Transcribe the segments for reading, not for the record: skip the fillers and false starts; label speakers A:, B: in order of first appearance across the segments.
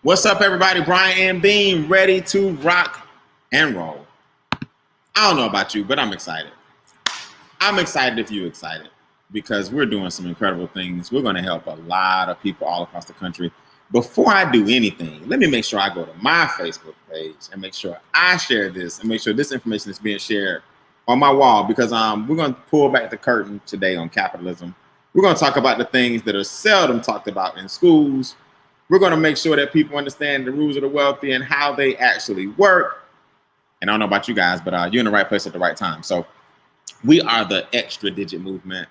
A: What's up, everybody? Brian and Bean, ready to rock and roll. I don't know about you, but I'm excited. I'm excited if you're excited because we're doing some incredible things. We're going to help a lot of people all across the country. Before I do anything, let me make sure I go to my Facebook page and make sure I share this and make sure this information is being shared on my wall because we're going to pull back the curtain today on capitalism. We're going to talk about the things that are seldom talked about in schools. We're going to make sure that people understand the rules of the wealthy and how they actually work. And I don't know about you guys, but you're in the right place at the right time. So we are the extra digit movement.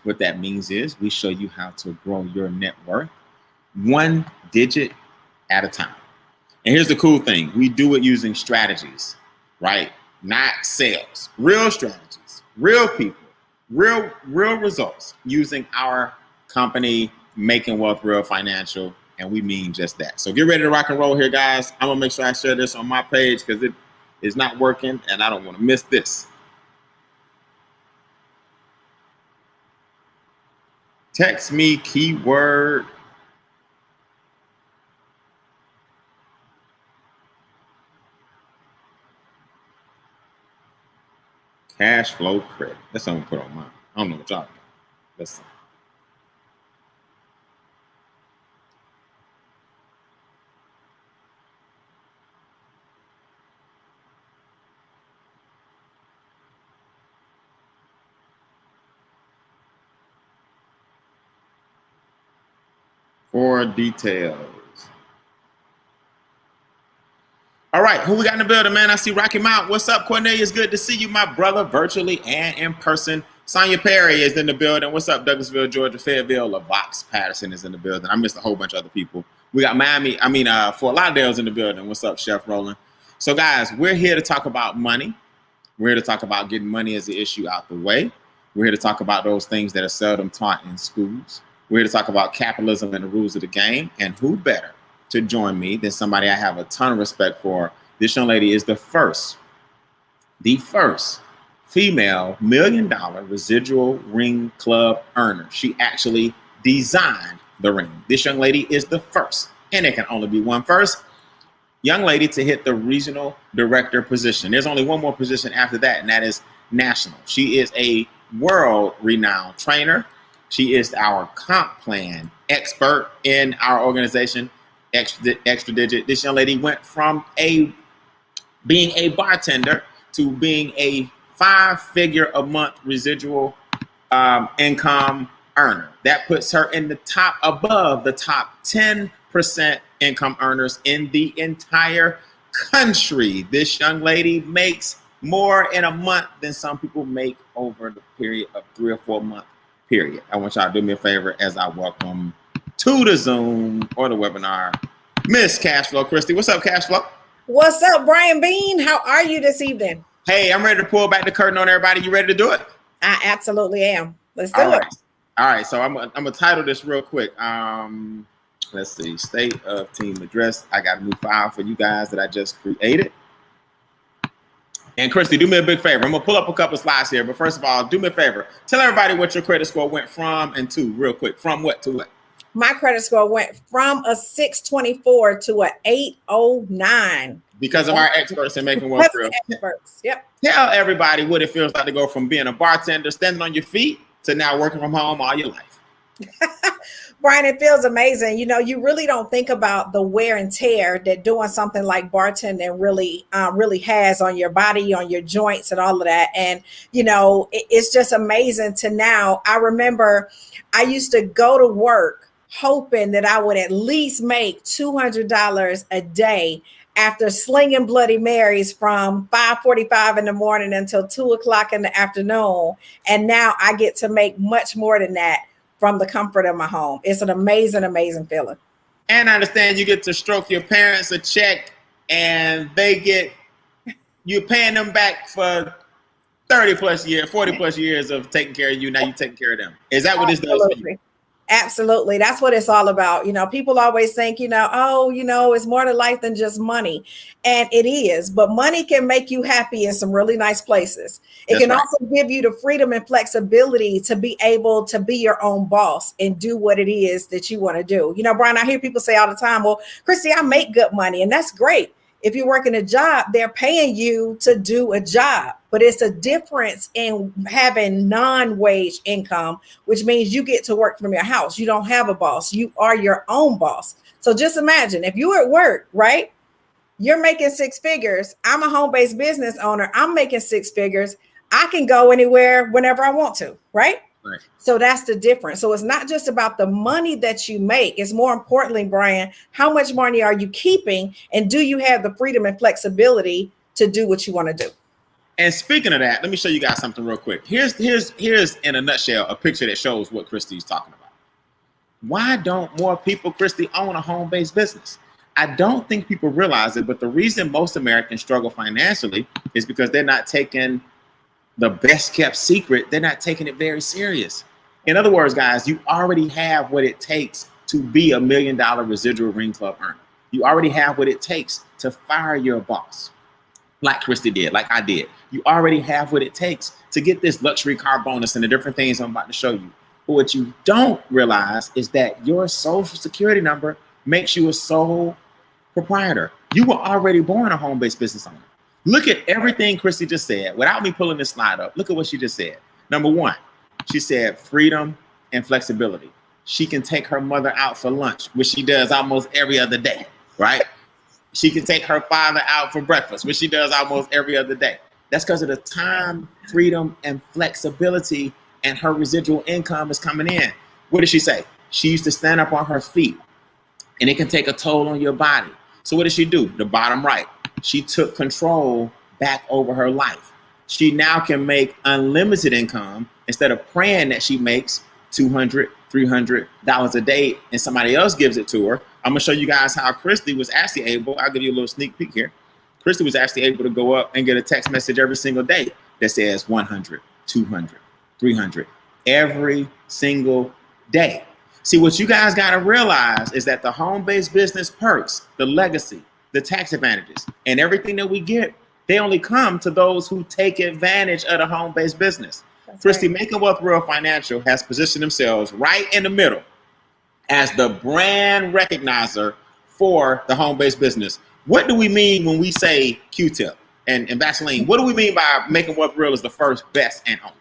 A: What that means is we show you how to grow your net worth one digit at a time. And here's the cool thing. We do it using strategies, right? Not sales, real strategies, real people, real results using our company, Making Wealth Real Financial. And we mean just that. So get ready to rock and roll here, guys. I'm going to make sure I share this on my page because it is not working and I don't want to miss this. Text me keyword cash flow credit. That's what I'm going to put on mine. I don't know what y'all got. Let's see. For details. All right, who we got in the building, man? I see Rocky Mount. What's up, Cornelius? Good to see you, my brother, virtually and in person. Sonia Perry is in the building. What's up, Douglasville, Georgia? Fayetteville, LaVox Patterson is in the building. I missed a whole bunch of other people. We got Fort Lauderdale's in the building. What's up, Chef Roland? So, guys, we're here to talk about money. We're here to talk about getting money as an issue out the way. We're here to talk about those things that are seldom taught in schools. We're here to talk about capitalism and the rules of the game. And who better to join me than somebody I have a ton of respect for? This young lady is the first female $1 million residual ring club earner. She actually designed the ring. This young lady is the first, and there can only be one first, young lady to hit the regional director position. There's only one more position after that, and that is national. She is a world-renowned trainer. She is our comp plan expert in our organization, Extra Digit. This young lady went from being a bartender to being a 5-figure a month residual income earner. That puts her in the top, above the top 10% income earners in the entire country. This young lady makes more in a month than some people make over the period of 3 or 4 month period. I want y'all to do me a favor as I welcome to the Zoom or the webinar, Miss Cashflow Christie. What's up, Cashflow?
B: What's up, Brian Bean? How are you this evening?
A: Hey, I'm ready to pull back the curtain on everybody. You ready to do it?
B: I absolutely am. Let's do it.
A: All right. So I'm gonna title this real quick. Let's see. State of team address. I got a new file for you guys that I just created. And Christy, do me a big favor. I'm gonna pull up a couple slides here, but first of all, do me a favor. Tell everybody what your credit score went from and to, real quick. From what to what?
B: My credit score went from a 624 to an 809.
A: Because of our experts in Making Wealth Real.
B: Experts, yep.
A: Tell everybody what it feels like to go from being a bartender, standing on your feet, to now working from home all your life.
B: Brian, it feels amazing. You know, you really don't think about the wear and tear that doing something like bartending really has on your body, on your joints and all of that. And, you know, it's just amazing to now. I remember I used to go to work hoping that I would at least make $200 a day after slinging Bloody Marys from 5:45 in the morning until 2 o'clock in the afternoon. And now I get to make much more than that from the comfort of my home. It's an amazing, amazing feeling.
A: And I understand you get to stroke your parents a check and you're paying them back for 30 plus years, 40 plus years of taking care of you. Now you're taking care of them. Is that what this does for you?
B: Absolutely. That's what it's all about. People always think, oh, it's more to life than just money. And it is, but money can make you happy in some really nice places. It
A: That's
B: can
A: right.
B: also give you the freedom and flexibility to be able to be your own boss and do what it is that you want to do. Brian, I hear people say all the time, well, Christy, I make good money, and that's great. If you're working a job, they're paying you to do a job, but it's a difference in having non-wage income, which means you get to work from your house. You don't have a boss. You are your own boss. So just imagine if you're at work, right? You're making six figures. I'm a home-based business owner. I'm making six figures. I can go anywhere whenever I want to, right?
A: Right.
B: So that's the difference. So it's not just about the money that you make. It's more importantly, Brian, how much money are you keeping? And do you have the freedom and flexibility to do what you want to do?
A: And speaking of that, let me show you guys something real quick. Here's in a nutshell a picture that shows what Christy's talking about. Why don't more people, Christy, own a home-based business? I don't think people realize it, but the reason most Americans struggle financially is because they're not taking the best kept secret. They're not taking it very serious. In other words, guys, you already have what it takes to be $1 million residual Ring Club earner. You already have what it takes to fire your boss, like Christy did, like I did. You already have what it takes to get this luxury car bonus and the different things I'm about to show you. But what you don't realize is that your social security number makes you a sole proprietor. You were already born a home-based business owner. Look at everything Christy just said. Without me pulling this slide up, look at what she just said. Number one, she said freedom and flexibility. She can take her mother out for lunch, which she does almost every other day, right? She can take her father out for breakfast, which she does almost every other day. That's because of the time, freedom, and flexibility, and her residual income is coming in. What did she say? She used to stand up on her feet, and it can take a toll on your body. So what did she do? The bottom right. She took control back over her life. She now can make unlimited income instead of praying that she makes $200, $300 a day and somebody else gives it to her. I'm gonna show you guys how Christy was actually able, I'll give you a little sneak peek here. Christy was actually able to go up and get a text message every single day that says 100, 200, 300, every single day. See, what you guys gotta realize is that the home-based business perks, the legacy, the tax advantages, and everything that we get, they only come to those who take advantage of the home-based business. That's Christy, right. Making Wealth Real Financial has positioned themselves right in the middle as the brand recognizer for the home-based business. What do we mean when we say Q-tip and Vaseline? What do we mean by Making Wealth Real is the first, best, and only?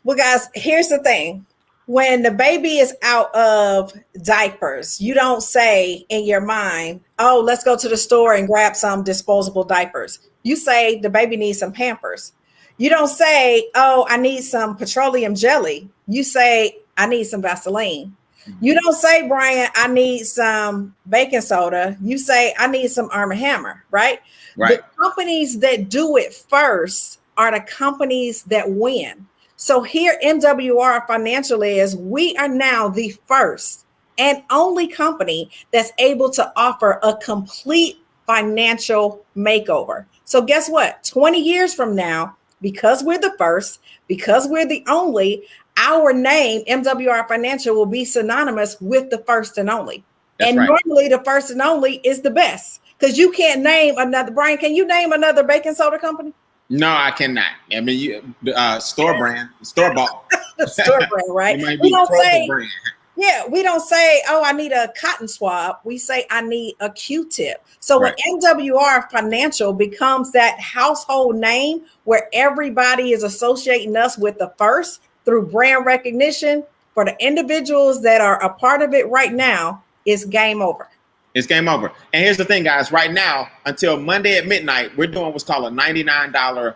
B: Well, guys, here's the thing. When the baby is out of diapers, you don't say in your mind, oh, let's go to the store and grab some disposable diapers. You say the baby needs some Pampers. You don't say, oh, I need some petroleum jelly. You say, I need some Vaseline. You don't say, Brian, I need some baking soda. You say, I need some Arm & Hammer, right?
A: Right.
B: The companies that do it first are the companies that win. So here MWR Financial is, we are now the first and only company that's able to offer a complete financial makeover. So guess what? 20 years from now, because we're the first, because we're the only, our name, MWR Financial, will be synonymous with the first and only. That's and right. Normally the first and only is the best, because you can't name another. Brian, can you name another baking soda company?
A: No, I cannot. I mean, store brand, store bought.
B: Store brand, right? We don't say, brand. Yeah, we don't say, oh, I need a cotton swab. We say, I need a Q-tip. So right. When MWR Financial becomes that household name where everybody is associating us with the first through brand recognition, for the individuals that are a part of it right now, it's game over.
A: It's game over. And here's the thing, guys. Right now, until Monday at midnight, we're doing what's called a $99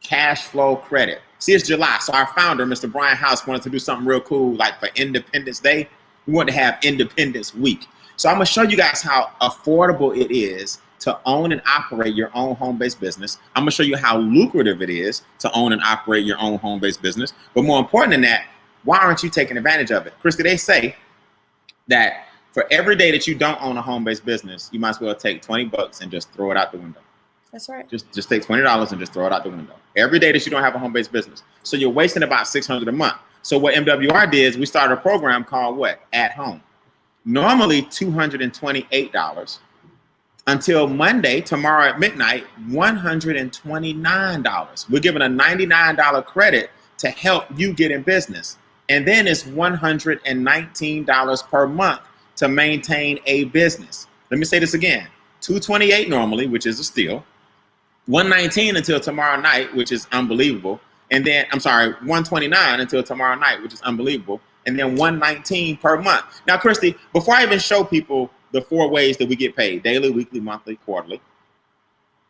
A: cash flow credit. See, it's July. So our founder, Mr. Brian House, wanted to do something real cool, like for Independence Day. We want to have Independence Week. So I'm going to show you guys how affordable it is to own and operate your own home-based business. I'm going to show you how lucrative it is to own and operate your own home-based business. But more important than that, why aren't you taking advantage of it? Christy, they say that for every day that you don't own a home-based business, you might as well take $20 and just throw it out the window.
B: That's right.
A: Just take $20 and just throw it out the window. Every day that you don't have a home-based business. So you're wasting about $600 a month. So what MWR did is we started a program called what? At Home. Normally $228. Until Monday, tomorrow at midnight, $129. We're giving a $99 credit to help you get in business. And then it's $119 per month to maintain a business. Let me say this again. $228 normally, which is a steal. $119 until tomorrow night, which is unbelievable. And then, I'm sorry, $129 until tomorrow night, which is unbelievable. And then $119 per month. Now, Christy, before I even show people the 4 ways that we get paid, daily, weekly, monthly, quarterly,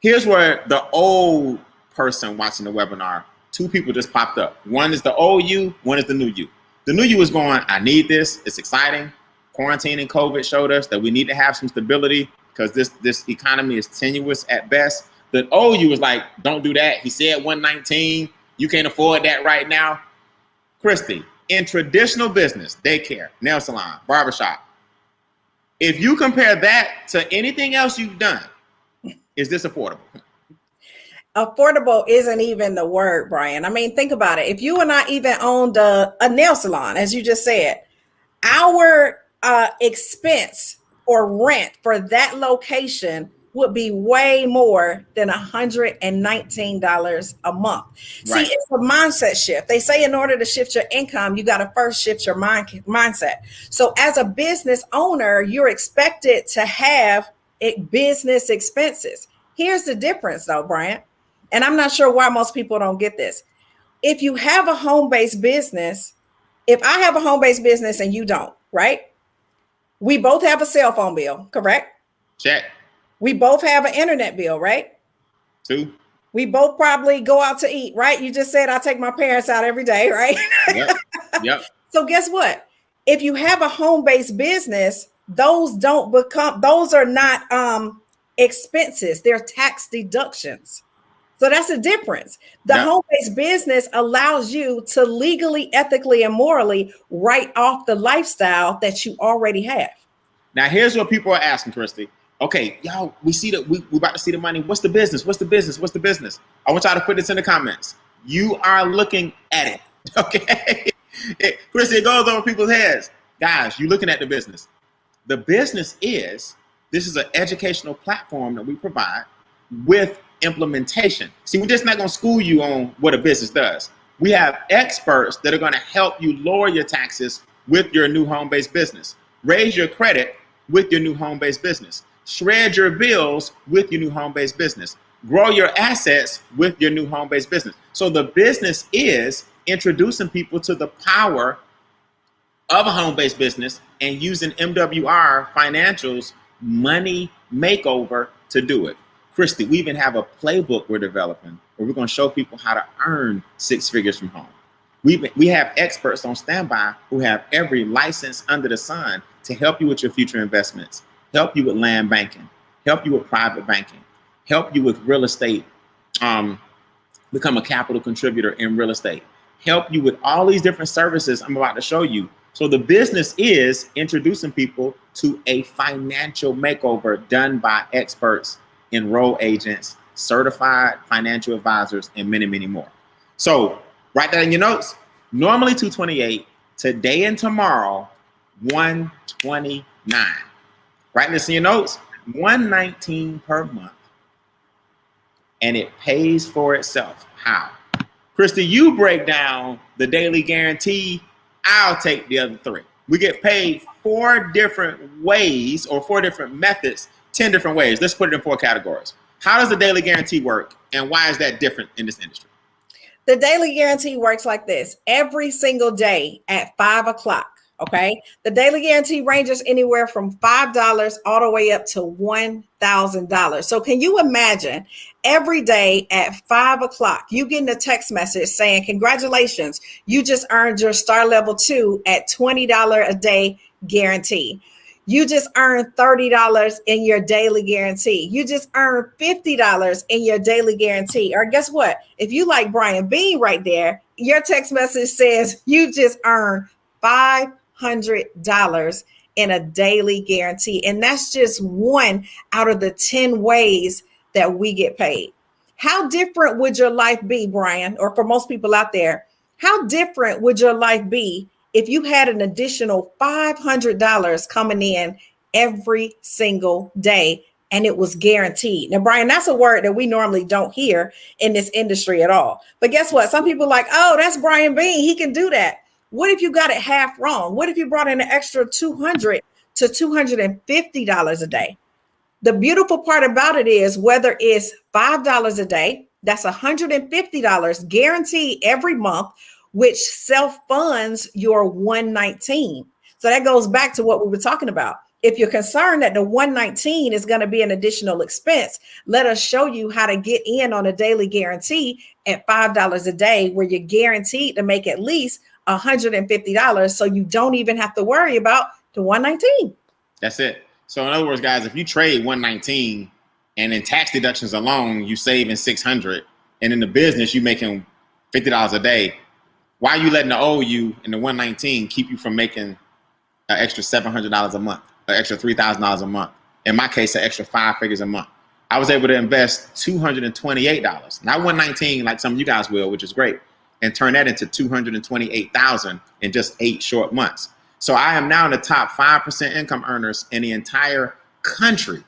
A: here's where the old person watching the webinar, 2 people just popped up. One is the old you, one is the new you. The new you is going, I need this, it's exciting. Quarantine and COVID showed us that we need to have some stability because this economy is tenuous at best. The old you was like, don't do that. He said 119, you can't afford that right now. Christy, in traditional business, daycare, nail salon, barbershop, if you compare that to anything else you've done, is this affordable?
B: Affordable isn't even the word, Brian. I mean, think about it. If you and I even owned a nail salon, as you just said, our expense or rent for that location would be way more than $119 a month.
A: Right.
B: See, it's a mindset shift. They say in order to shift your income, you got to first shift your mindset. So as a business owner, you're expected to have business expenses. Here's the difference though, Brian. And I'm not sure why most people don't get this. If you have a home-based business, if I have a home-based business and you don't, right? We both have a cell phone bill, correct?
A: Check.
B: We both have an internet bill, right?
A: 2.
B: We both probably go out to eat, right? You just said I take my parents out every day, right?
A: Yep.
B: So guess what? If you have a home-based business, those are not expenses. They're tax deductions. So that's the difference. The home-based business allows you to legally, ethically, and morally write off the lifestyle that you already have.
A: Now, here's what people are asking, Christy. Okay, y'all, we about to see the money. What's the business? What's the business? What's the business? I want y'all to put this in the comments. You are looking at it, okay? Christy, it goes over people's heads. Guys, you're looking at the business. The business this is an educational platform that we provide with implementation. See, we're just not going to school you on what a business does. We have experts that are going to help you lower your taxes with your new home-based business, raise your credit with your new home-based business, shred your bills with your new home-based business, grow your assets with your new home-based business. So the business is introducing people to the power of a home-based business and using MWR Financial's money makeover to do it. Christy, we even have a playbook we're developing where we're going to show people how to earn 6 figures from home. We have experts on standby who have every license under the sun to help you with your future investments, help you with land banking, help you with private banking, help you with real estate, become a capital contributor in real estate, help you with all these different services I'm about to show you. So the business is introducing people to a financial makeover done by experts, enroll agents, certified financial advisors, and many, many more. So write that in your notes. Normally $228, today and tomorrow, $129. Write this in your notes, $119 per month. And it pays for itself. How? Christy, you break down the daily guarantee. I'll take the other 3. We get paid 4 different ways or 4 different methods, 10 different ways. Let's put it in 4 categories. How does the daily guarantee work? And why is that different in this industry?
B: The daily guarantee works like this. Every single day at 5 o'clock, okay? The daily guarantee ranges anywhere from $5 all the way up to $1,000. So can you imagine every day at 5 o'clock, you getting a text message saying, congratulations, you just earned your star level 2 at $20 a day guarantee. You just earned $30 in your daily guarantee. You just earned $50 in your daily guarantee. Or guess what? If you like Brian Bean right there, your text message says you just earned $500 in a daily guarantee. And that's just one out of the 10 ways that we get paid. How different would your life be, Brian, or for most people out there, How different would your life be if you had an additional $500 coming in every single day and it was guaranteed? Now, Brian, that's a word that we normally don't hear in this industry at all. But guess what? Some people are like, oh, that's Brian Bean. He can do that. What if you got it half wrong? What if you brought in an extra $200 to $250 a day? The beautiful part about it is whether it's $5 a day, that's $150 guaranteed every month, which self-funds your 119. So that goes back to what we were talking about. If you're concerned that the 119 is going to be an additional expense, let us show you how to get in on a daily guarantee at $5 a day, where you're guaranteed to make at least $150, so you don't even have to worry about the 119.
A: That's it. So in other words, guys, if you trade 119 and in tax deductions alone, you saving 600, and in the business, you making $50 a day, why are you letting the OU and the 119 keep you from making an extra $700 a month, an extra $3,000 a month? In my case, an extra 5 figures a month. I was able to invest $228, not 119 like some of you guys will, which is great, and turn that into $228,000 in just 8 short months. So I am now in the top 5% income earners in the entire country.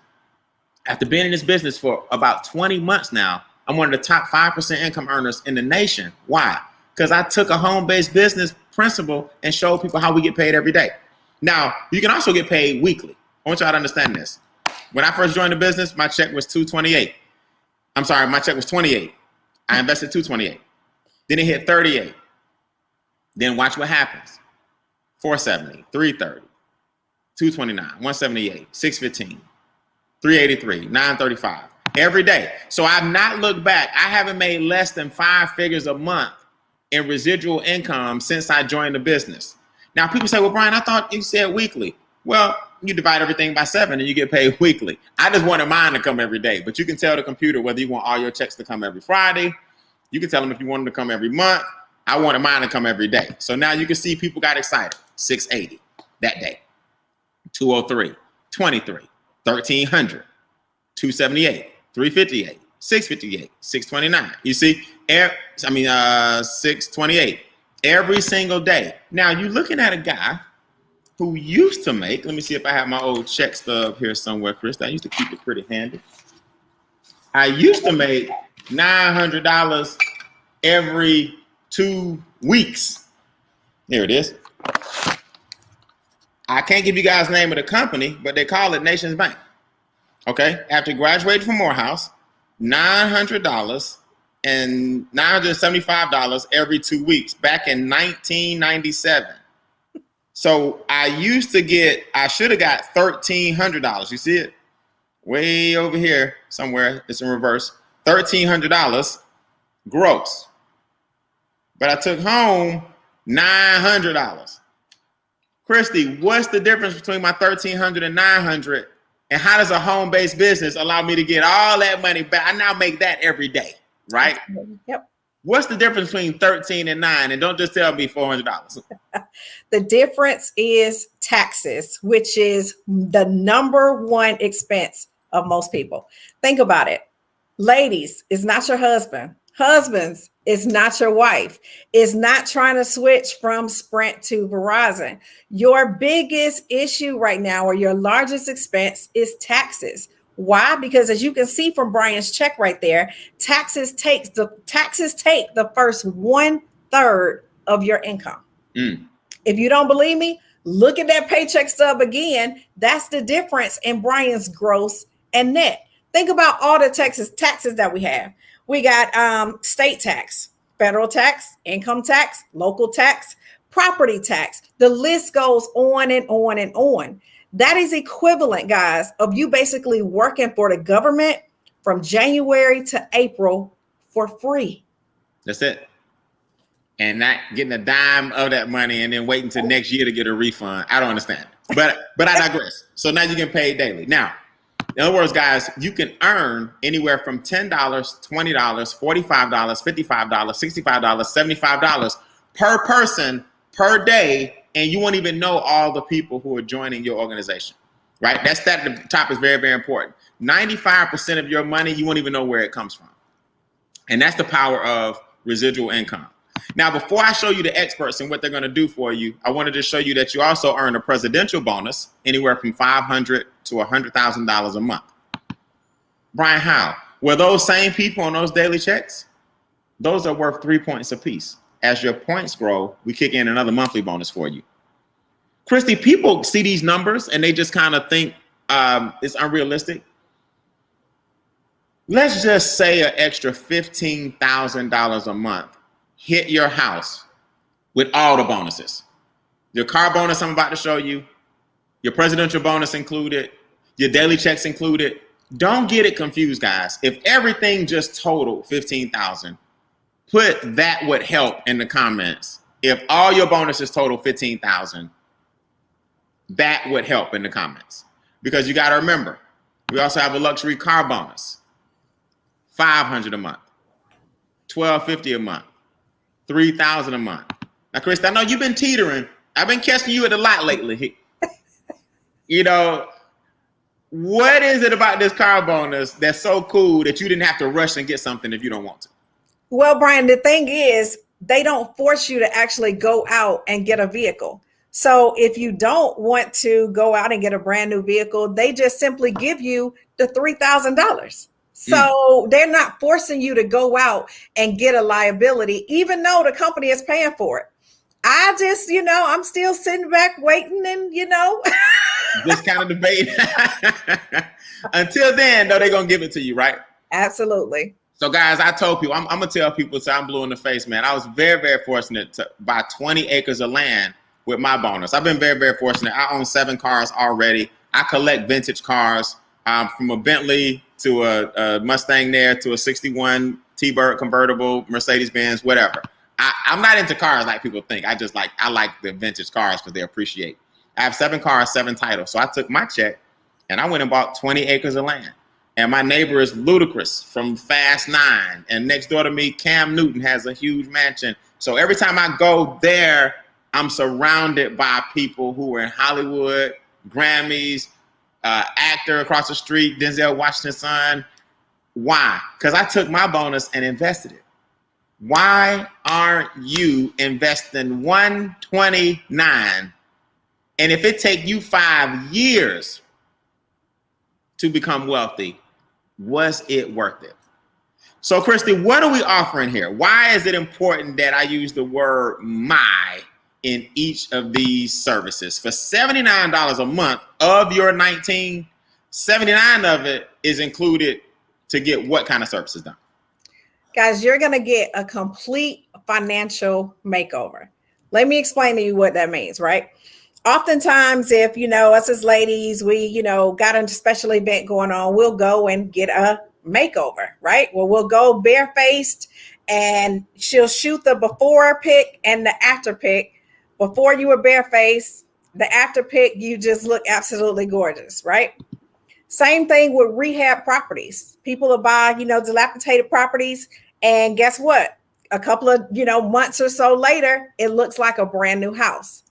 A: After being in this business for about 20 months now, I'm one of the top 5% income earners in the nation. Why? Because I took a home-based business principle and showed people how we get paid every day. Now, you can also get paid weekly. I want y'all to understand this. When I first joined the business, my check was $228. I'm sorry, my check was $28. I invested $228. Then it hit $38. Then watch what happens. $470, $330, $229, $178, $615, $383, $935 every day. So I've not looked back. I haven't made less than 5 figures a month in residual income since I joined the business. Now people say, well, Brian, I thought you said weekly. Well, you divide everything by 7 and you get paid weekly. I just wanted mine to come every day, but you can tell the computer whether you want all your checks to come every Friday. You can tell them if you want them to come every month. I wanted mine to come every day. So now you can see people got excited. 680 that day, 203, 23, 1300, 278, 358, 658, 629. You see, 628 every single day. Now you're looking at a guy who used to make, let me see if I have my old check stub here somewhere, Chris. I used to keep it pretty handy. I used to make $900 every 2 weeks. Here it is. I can't give you guys the name of the company, but they call it Nations Bank. Okay. After graduating from Morehouse, $900 and $975 every 2 weeks back in 1997. So I should have got $1,300. You see it? Way over here somewhere. It's in reverse. $1,300 gross. But I took home $900. Christy, what's the difference between my $1,300 and $900? And how does a home-based business allow me to get all that money back? I now make that every day, right?
B: Yep.
A: What's the difference between 13 and 9? And don't just tell me $400.
B: The difference is taxes, which is the number one expense of most people. Think about it. Ladies, it's not your husband. Husbands, it's not your wife. It's not trying to switch from Sprint to Verizon. Your biggest issue right now, or your largest expense, is taxes. Why? Because as you can see from Brian's check right there, taxes take the first 1/3 of your income. If you don't believe me, look at that paycheck stub again. That's the difference in Brian's gross and net. Think about all the taxes that we have. We got state tax, federal tax, income tax, local tax, property tax. The list goes on and on and on. That is equivalent, guys, of you basically working for the government from January to April for free.
A: That's it. And not getting a dime of that money and then waiting till next year to get a refund. I don't understand. But I digress. So now you get paid daily. Now, in other words, guys, you can earn anywhere from $10, $20, $45, $55, $65, $75 per person per day, and you won't even know all the people who are joining your organization, right? That at the top is very, very important. 95% of your money, you won't even know where it comes from. And that's the power of residual income. Now, before I show you the experts and what they're going to do for you, I wanted to show you that you also earn a presidential bonus anywhere from $500 to $100,000 a month. Brian, how? Well, those same people on those daily checks, those are worth 3 points apiece. As your points grow, we kick in another monthly bonus for you. Christy, people see these numbers and they just kind of think it's unrealistic. Let's just say an extra $15,000 a month hit your house with all the bonuses. Your car bonus I'm about to show you, your presidential bonus included, your daily checks included. Don't get it confused, guys. If everything just totaled $15,000, put that would help in the comments. If all your bonuses total $15,000, that would help in the comments. Because you got to remember, we also have a luxury car bonus. $500 a month, $1,250 a month, $3,000 a month. Now, Chris, I know you've been teetering. I've been catching you at the lot lately. You know, what is it about this car bonus that's so cool that you didn't have to rush and get something if you don't want to?
B: Well, Brian, the thing is, they don't force you to actually go out and get a vehicle. So if you don't want to go out and get a brand new vehicle, they just simply give you the $3,000. So they're not forcing you to go out and get a liability, even though the company is paying for it. I just, I'm still sitting back waiting and,
A: Just kind of debating. Until then, though, they're going to give it to you, right?
B: Absolutely.
A: So, guys, I told people, I'm going to tell people, so I'm blue in the face, man. I was very, very fortunate to buy 20 acres of land with my bonus. I've been very, very fortunate. I own 7 cars already. I collect vintage cars from a Bentley to a Mustang there to a 61 T-Bird convertible, Mercedes-Benz, whatever. I'm not into cars like people think. I like the vintage cars because they appreciate. I have 7 cars, 7 titles. So I took my check and I went and bought 20 acres of land. And my neighbor is Ludacris from Fast 9. And next door to me, Cam Newton has a huge mansion. So every time I go there, I'm surrounded by people who are in Hollywood, Grammys, actor across the street, Denzel Washington's son. Why? Because I took my bonus and invested it. Why aren't you investing $129? And if it take you 5 years to become wealthy, was it worth it? So, Christy, what are we offering here? Why is it important that I use the word "my" in each of these services? For $79 a month of your 19, 79 of it is included to get what kind of services done?
B: Guys, you're going to get a complete financial makeover. Let me explain to you what that means, right? Oftentimes, if, us as ladies, we, got a special event going on, we'll go and get a makeover, right? Well, we'll go barefaced and she'll shoot the before pic and the after pic. Before you were barefaced, the after pic, you just look absolutely gorgeous, right? Same thing with rehab properties. People will buy, dilapidated properties. And guess what? A couple of, months or so later, it looks like a brand new house.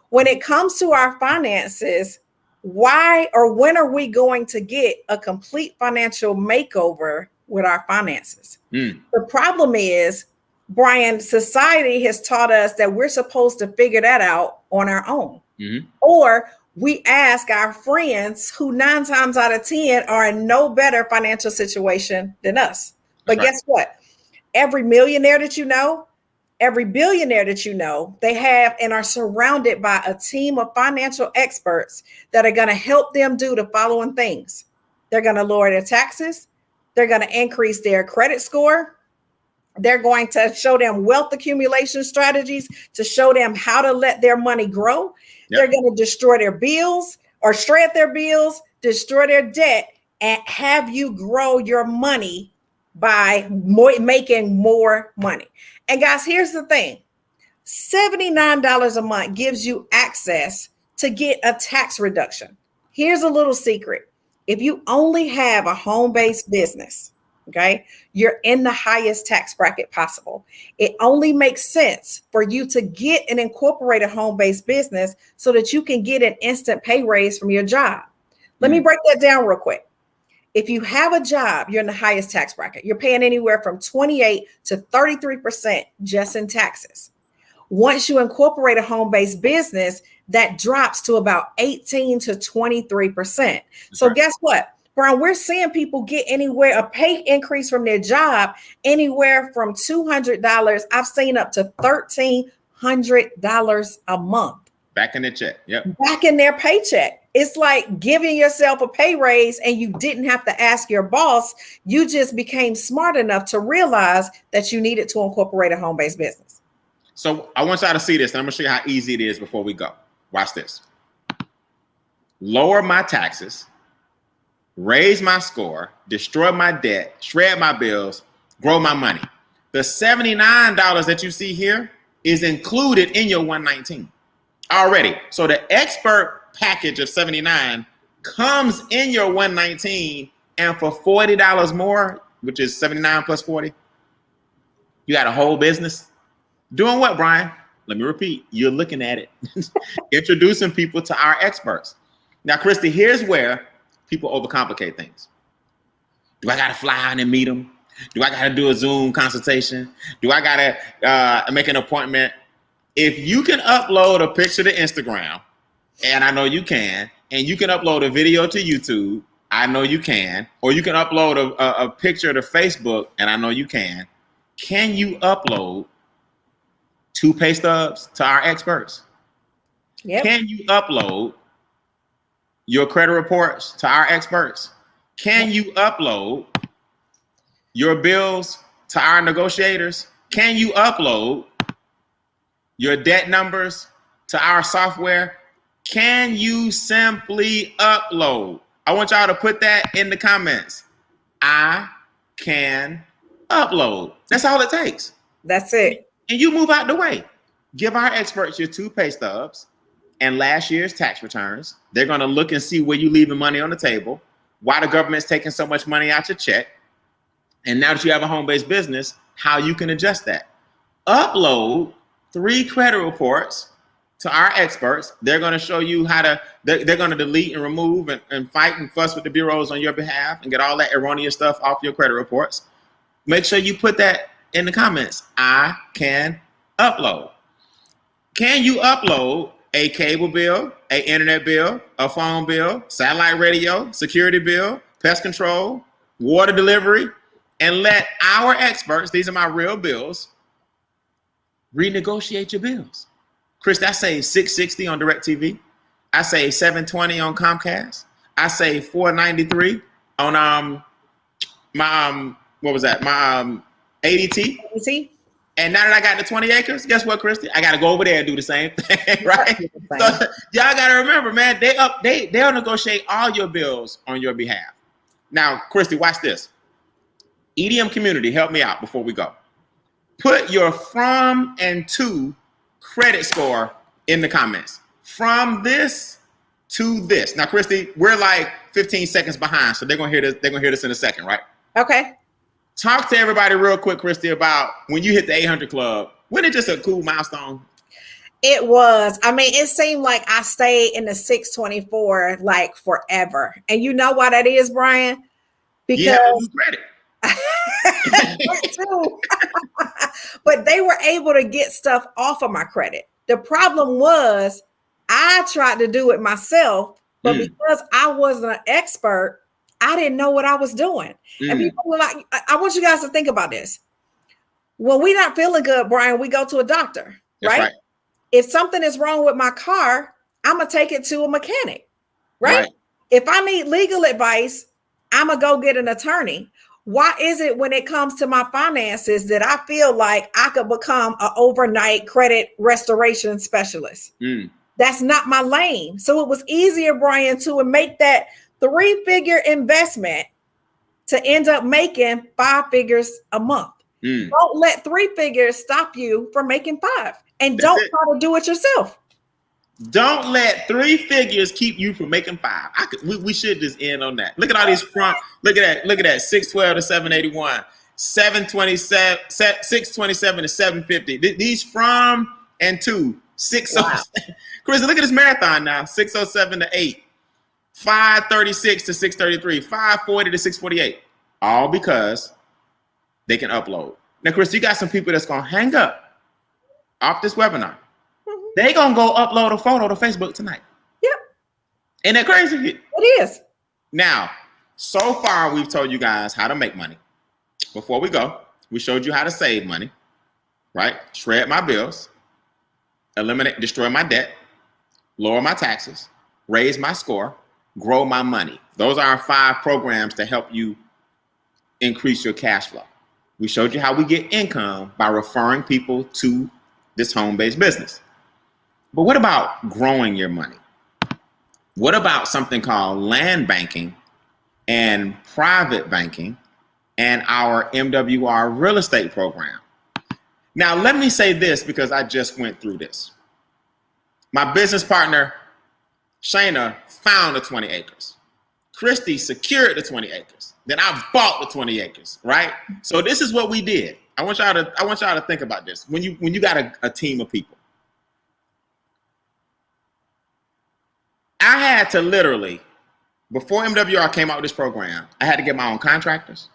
B: When it comes to our finances, why or when are we going to get a complete financial makeover with our finances? The problem is, Brian, society has taught us that we're supposed to figure that out on our own. Or we ask our friends who 9 times out of 10 are in no better financial situation than us. But guess what? Every millionaire that you know, every billionaire that you know, they have and are surrounded by a team of financial experts that are going to help them do the following things. They're going to lower their taxes. They're going to increase their credit score. They're going to show them wealth accumulation strategies to show them how to let their money grow. They're going to destroy their bills or shred their bills, destroy their debt, and have you grow your money by making more money. And guys, here's the thing. $79 a month gives you access to get a tax reduction. Here's a little secret. If you only have a home-based business, okay, you're in the highest tax bracket possible. It only makes sense for you to get an incorporated home-based business so that you can get an instant pay raise from your job. Let me break that down real quick. If you have a job, you're in the highest tax bracket. You're paying anywhere from 28 to 33% just in taxes. Once you incorporate a home-based business, that drops to about 18 to 23%. So
A: right.
B: guess what, Brian? We're seeing people get anywhere, a pay increase from their job, anywhere from $200. I've seen up to $1,300 a month.
A: Back in the check. Yep.
B: Back in their paycheck. It's like giving yourself a pay raise and you didn't have to ask your boss. You just became smart enough to realize that you needed to incorporate a home-based business.
A: So I want y'all to see this, and I'm gonna show you how easy it is before we go. Watch this. Lower my taxes, raise my score, destroy my debt, shred my bills, grow my money. The $79 that you see here is included in your 119 already. So the expert package of 79 comes in your 119, and for $40 more, which is 79 plus 40, you got a whole business. Doing what, Brian? Let me repeat. You're looking at it. Introducing people to our experts. Now, Christy, here's where people overcomplicate things. Do I got to fly out and meet them? Do I got to do a Zoom consultation? Do I got to make an appointment? If you can upload a picture to Instagram, and I know you can, and you can upload a video to YouTube, I know you can, or you can upload a picture to Facebook, and I know you can you upload 2 pay stubs to our experts?
B: Yep.
A: Can you upload your credit reports to our experts? Can you upload your bills to our negotiators? Can you upload your debt numbers to our software? Can you simply upload? I want y'all to put that in the comments. I can upload. That's all it takes.
B: That's it.
A: And you move out the way. Give our experts your 2 pay stubs and last year's tax returns. They're going to look and see where you're leaving money on the table, why the government's taking so much money out your check. And now that you have a home-based business, how you can adjust that. Upload 3 credit reports to our experts. They're going to show you how to, they're going to delete and remove and fight and fuss with the bureaus on your behalf and get all that erroneous stuff off your credit reports. Make sure you put that in the comments. I can upload. Can you upload a cable bill, an internet bill, a phone bill, satellite radio, security bill, pest control, water delivery, and let our experts, these are my real bills, renegotiate your bills? Chris, I save $660 on DirecTV. I save $720 on Comcast. I save $493 on my what was that? My ADT.
B: See?
A: And now that I got the 20 acres, guess what, Christy? I got to go over there and do the same thing, right? So y'all got to remember, man, they'll negotiate all your bills on your behalf. Now, Christy, watch this. EDM community, help me out before we go. Put your from and to credit score in the comments. From this to this. Now, Christy, we're like 15 seconds behind, so they're gonna hear this. They're gonna hear this in a second, right?
B: Okay.
A: Talk to everybody real quick, Christy, about when you hit the 800 club. Wasn't it just a cool milestone?
B: It was. I mean, it seemed like I stayed in the 624 like forever. And you know why that is, Brian? Because
A: you have to do credit.
B: But they were able to get stuff off of my credit. The problem was I tried to do it myself, but because I wasn't an expert, I didn't know what I was doing. And people were like, I want you guys to think about this. When we're not feeling good, Brian, we go to a doctor, right? If something is wrong with my car, I'm going to take it to a mechanic, right? If I need legal advice, I'm going to go get an attorney. Why is it when it comes to my finances that I feel like I could become an overnight credit restoration specialist? That's not my lane. So it was easier, Brian, to make that 3-figure investment to end up making 5 figures a month. Don't let 3 figures stop you from making 5. And don't try to do it yourself.
A: Don't let 3 figures keep you from making 5. We should just end on that. Look at all these front. Look at that. 612 to 781, 727, 627 to 750. These from and to 607. Chris, look at this marathon now. 607 to 8. 536 to 633, 540 to 648, all because they can upload. Now, Chris, you got some people that's gonna hang up off this webinar. They gonna go upload a photo to Facebook tonight.
B: Yep.
A: Ain't that crazy?
B: It is.
A: Now, so far we've told you guys how to make money. Before we go, we showed you how to save money, right? Shred my bills, destroy my debt, lower my taxes, raise my score, grow my money. Those are our 5 programs to help you increase your cash flow. We showed you how we get income by referring people to this home-based business. But what about growing your money? What about something called land banking and private banking and our MWR real estate program? Now, let me say this because I just went through this. My business partner, Shayna, found the 20 acres. Christy secured the 20 acres. Then I bought the 20 acres, right? So this is what we did. I want y'all to think about this. When you got a team of people, I had to literally, before MWR came out with this program, I had to get my own contractors.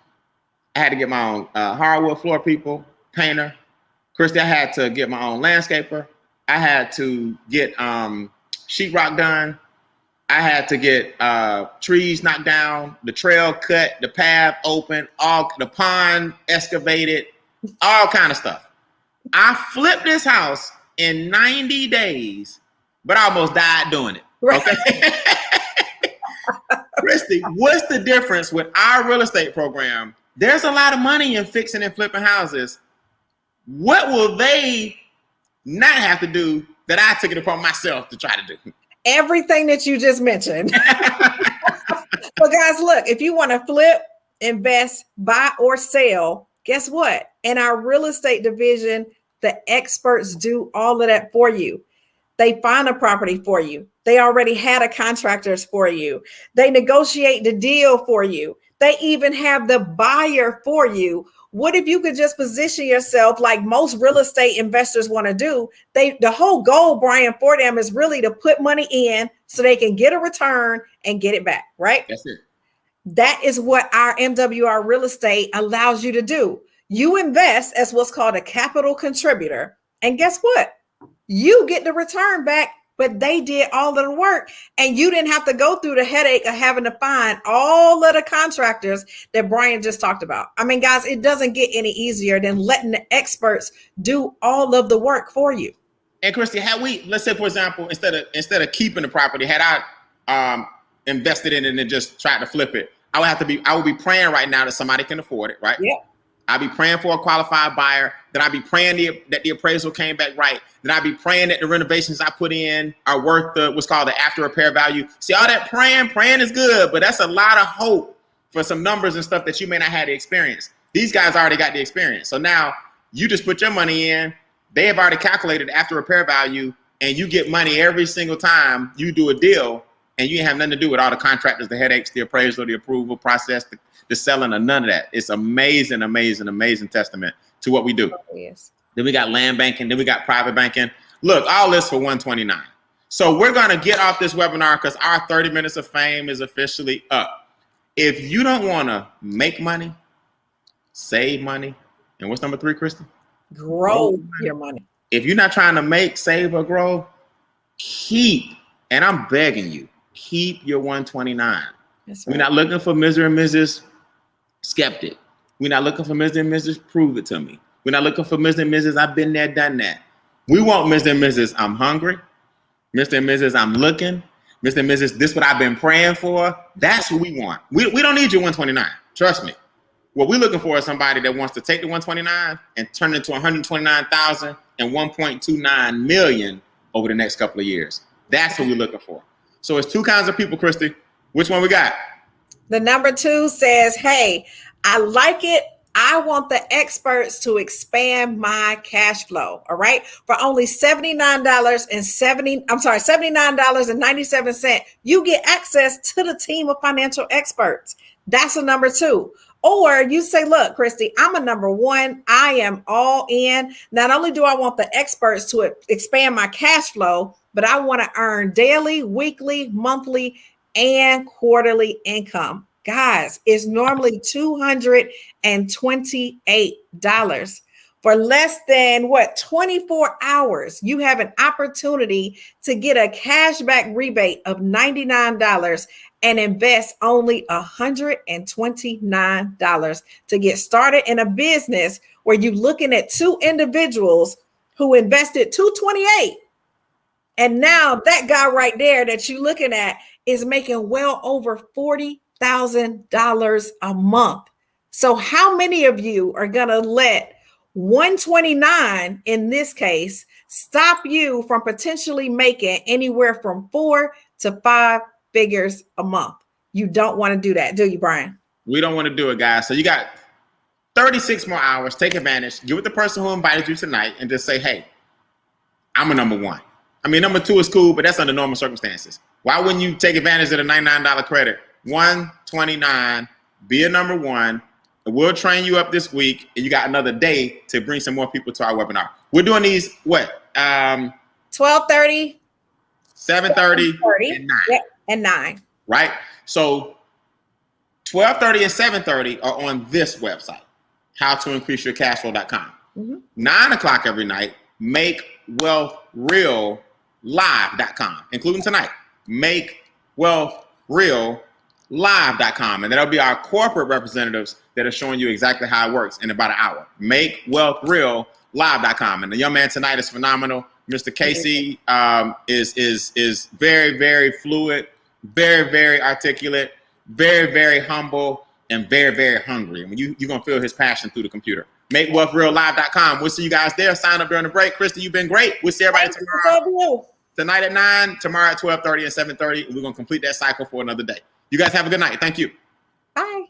A: I had to get my own hardwood floor people, painter. Christy, I had to get my own landscaper. I had to get sheetrock done. I had to get trees knocked down, the trail cut, the path open, the pond excavated, all kind of stuff. I flipped this house in 90 days, but I almost died doing it. Okay. Christy, what's the difference with our real estate program? There's a lot of money in fixing and flipping houses. What will they not have to do that I took it upon myself to try to do?
B: Everything that you just mentioned. But guys, look, if you want to flip, invest, buy, or sell, guess what? In our real estate division, the experts do all of that for you. They find a property for you. They already had a contractors for you. They negotiate the deal for you. They even have the buyer for you. What if you could just position yourself like most real estate investors want to do? The whole goal, Brian, for them is really to put money in so they can get a return and get it back, right?
A: That's it.
B: That is what our MWR real estate allows you to do. You invest as what's called a capital contributor. And guess what? You get the return back, but they did all of the work and you didn't have to go through the headache of having to find all of the contractors that Brian just talked about. I mean, guys, it doesn't get any easier than letting the experts do all of the work for you.
A: And Christy, let's say, for example, instead of keeping the property, had I invested in it and then just tried to flip it, I would be praying right now that somebody can afford it, right?
B: Yeah.
A: I'd be praying for a qualified buyer. Then I'd be praying that the appraisal came back right. Then I'd be praying that the renovations I put in are worth what's called the after repair value. See, all that praying is good, but that's a lot of hope for some numbers and stuff that you may not have the experience. These guys already got the experience. So now you just put your money in. They have already calculated after repair value, and you get money every single time you do a deal, and you have nothing to do with all the contractors, the headaches, the appraisal, the approval process, the selling, or none of that. It's amazing, amazing, amazing testament to what we do.
B: Yes.
A: Then we got land banking. Then we got private banking. Look, all this for $129. So we're going to get off this webinar because our 30 minutes of fame is officially up. If you don't want to make money, save money, and what's number 3, Kristen?
B: Grow your money.
A: If you're not trying to make, save, or grow, and I'm begging you, keep your 129. That's right. We're not looking for Mr. and Mrs. Skeptic. We're not looking for Mr. and Mrs. Prove it to me. We're not looking for Mr. and Mrs. I've been there, done that. We want Mr. and Mrs. I'm hungry. Mr. and Mrs. I'm looking. Mr. and Mrs. This is what I've been praying for. That's what we want. We don't need your 129. Trust me. What we're looking for is somebody that wants to take the 129 and turn it into 129,000 and 1.29 million over the next couple of years. That's what we're looking for. So it's 2 kinds of people, Christy. Which one we got?
B: The number 2 says, hey, I like it. I want the experts to expand my cash flow. All right. For only $79.97, you get access to the team of financial experts. That's a number 2. Or you say, look, Christy, I'm a number 1. I am all in. Not only do I want the experts to expand my cash flow, but I want to earn daily, weekly, monthly, and quarterly income. Guys, it's normally $228. For less than 24 hours, you have an opportunity to get a cashback rebate of $99 and invest only $129 to get started in a business where you're looking at two individuals who invested $228. And now that guy right there that you're looking at is making well over $40,000 a month. So how many of you are going to let 129 in this case stop you from potentially making anywhere from 4 to 5 figures a month? You don't want to do that, do you, Brian?
A: We don't want to do it, guys. So you got 36 more hours. Take advantage. Get with the person who invited you tonight and just say, hey, I'm a number one. I mean, number two is cool, but that's under normal circumstances. Why wouldn't you take advantage of the $99 credit? 129, be a number one. And we'll train you up this week, and you got another day to bring some more people to our webinar. We're doing these,
B: 12:30,
A: 7:30, and 9.
B: Yep, and 9.
A: Right? So 12:30 and 7:30 are on this website, howtoincreaseyourcashflow.com. 9 o'clock every night, makewealthreallive.com, including tonight, makewealthreallive.com. And that'll be our corporate representatives that are showing you exactly how it works in about an hour. Makewealthreallive.com. And the young man tonight is phenomenal. Mr. Casey is very, very fluid, very, very articulate, very, very humble, and very, very hungry. And you're going to feel his passion through the computer. MakeWealthRealLive.com. We'll see you guys there. Sign up during the break. Krista, you've been great. We'll see everybody tomorrow. Tonight at 9, tomorrow at 12:30 and 7:30. We're going to complete that cycle for another day. You guys have a good night. Thank you.
B: Bye.